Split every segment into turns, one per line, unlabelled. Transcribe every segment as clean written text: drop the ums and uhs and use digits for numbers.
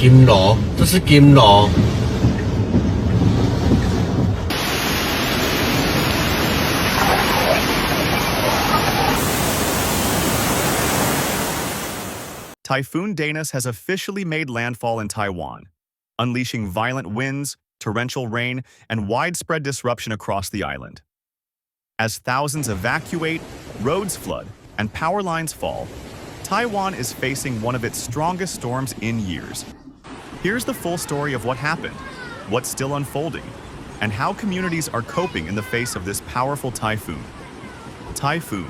金锣，这是金锣。
Typhoon Danas has officially made landfall in Taiwan, unleashing violent winds, torrential rain, and widespread disruption across the island. As thousands evacuate, roads flood, and power lines fall, Taiwan is facing one of its strongest storms in years. Here's the full story of what happened, what's still unfolding, and how communities are coping in the face of this powerful typhoon. Typhoon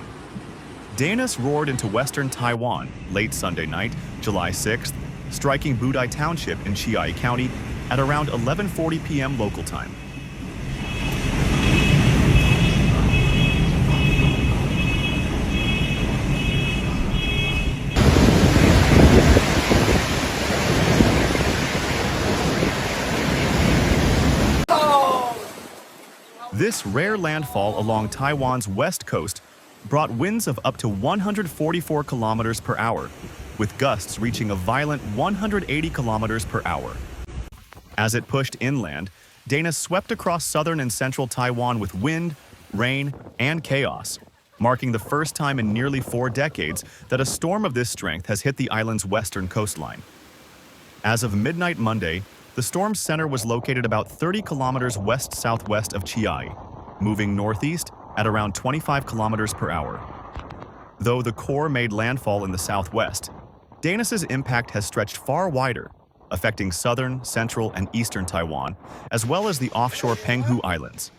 Danas roared into western Taiwan late Sunday night, July 6th, striking Budai Township in Chiayi County at around 11:40 p.m. local time. This rare landfall along Taiwan's west coast brought winds of up to 144 kilometers per hour, with gusts reaching a violent 180 kilometers per hour. As it pushed inland, Danas swept across southern and central Taiwan with wind, rain, and chaos, marking the first time in nearly 4 decades that a storm of this strength has hit the island's western coastline. As of midnight Monday, the storm's center was located about 30 kilometers west-southwest of Chiayi, moving northeast at around 25 kilometers per hour. Though the core made landfall in the southwest, Danas's impact has stretched far wider, affecting southern, central, and eastern Taiwan, as well as the offshore Penghu Islands.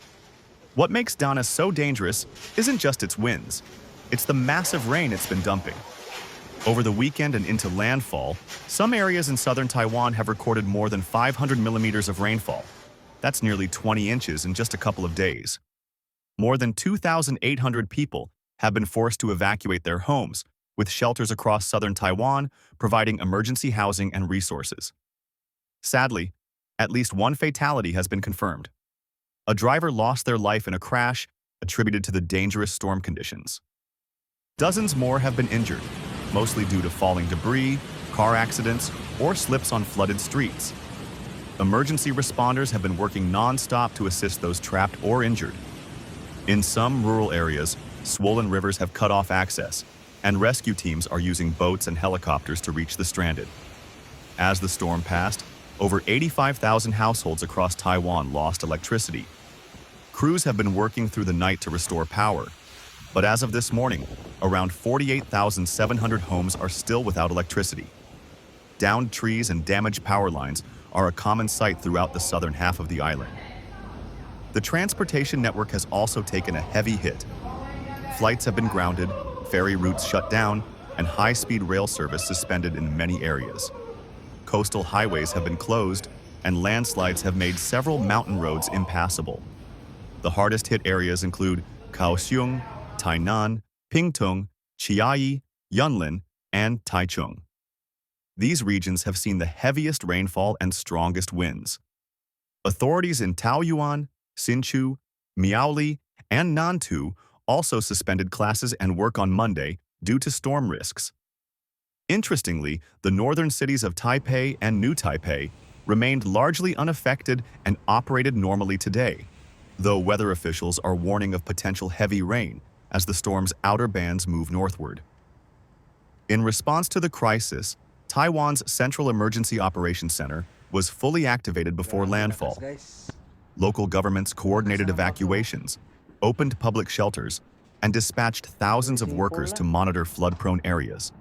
What makes Danas so dangerous isn't just its winds, it's the massive rain it's been dumping. Over the weekend and into landfall, some areas in southern Taiwan have recorded more than 500 millimeters of rainfall. That's nearly 20 inches in just a couple of days. More than 2,800 people have been forced to evacuate their homes, with shelters across southern Taiwan providing emergency housing and resources. Sadly, at least one fatality has been confirmed. A driver lost their life in a crash attributed to the dangerous storm conditions. Dozens more have been injured, mostly due to falling debris, car accidents, or slips on flooded streets. Emergency responders have been working non-stop to assist those trapped or injured. In some rural areas, swollen rivers have cut off access, and rescue teams are using boats and helicopters to reach the stranded. As the storm passed, over 85,000 households across Taiwan lost electricity. Crews have been working through the night to restore power, but as of this morning, around 48,700 homes are still without electricity. Downed trees and damaged power lines are a common sight throughout the southern half of the island. The transportation network has also taken a heavy hit. Flights have been grounded, ferry routes shut down, and high-speed rail service suspended in many areas. Coastal highways have been closed, and landslides have made several mountain roads impassable. The hardest-hit areas include Kaohsiung, Tainan, Pingtung, Chiayi, Yunlin, and Taichung. These regions have seen the heaviest rainfall and strongest winds. Authorities in Taoyuan, Hsinchu, Miaoli, and Nantou also suspended classes and work on Monday due to storm risks. Interestingly, the northern cities of Taipei and New Taipei remained largely unaffected and operated normally today, though weather officials are warning of potential heavy rain as the storm's outer bands move northward. In response to the crisis, Taiwan's Central Emergency Operations Center was fully activated before landfall. Local governments coordinated evacuations, opened public shelters, and dispatched thousands of workers to monitor flood-prone areas.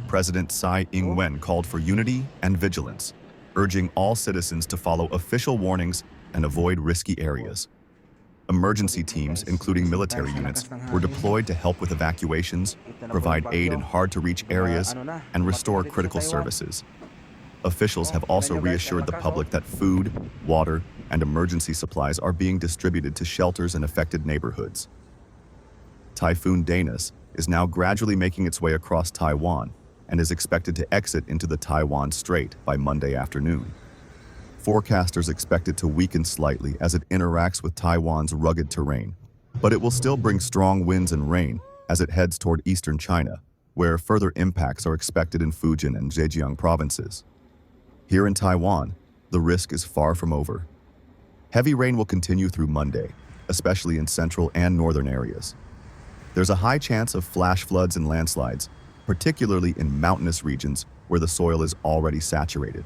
President Tsai Ing-wen called for unity and vigilance, urging all citizens to follow official warnings and avoid risky areas. Emergency teams, including military units, were deployed to help with evacuations, provide aid in hard-to-reach areas, and restore critical services. Officials have also reassured the public that food, water, and emergency supplies are being distributed to shelters in affected neighborhoods. Typhoon Danas is now gradually making its way across Taiwan and is expected to exit into the Taiwan Strait by Monday afternoon. Forecasters expect it to weaken slightly as it interacts with Taiwan's rugged terrain, but it will still bring strong winds and rain as it heads toward eastern China, where further impacts are expected in Fujian and Zhejiang provinces. Here in Taiwan, the risk is far from over. Heavy rain will continue through Monday, especially in central and northern areas. There's a high chance of flash floods and landslides, particularly in mountainous regions where the soil is already saturated.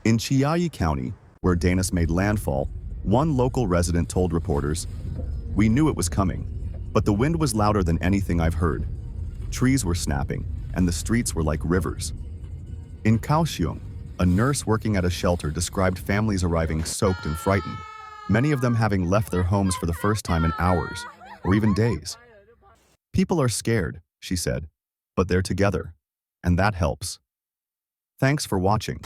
In Chiayi County, where Danas made landfall, one local resident told reporters, "We knew it was coming, but the wind was louder than anything I've heard. Trees were snapping, and the streets were like rivers." In Kaohsiung, a nurse working at a shelter described families arriving soaked and frightened, many of them having left their homes for the first time in hours, or even days. "People are scared," she said, "but they're together, and that helps." Thanks for watching.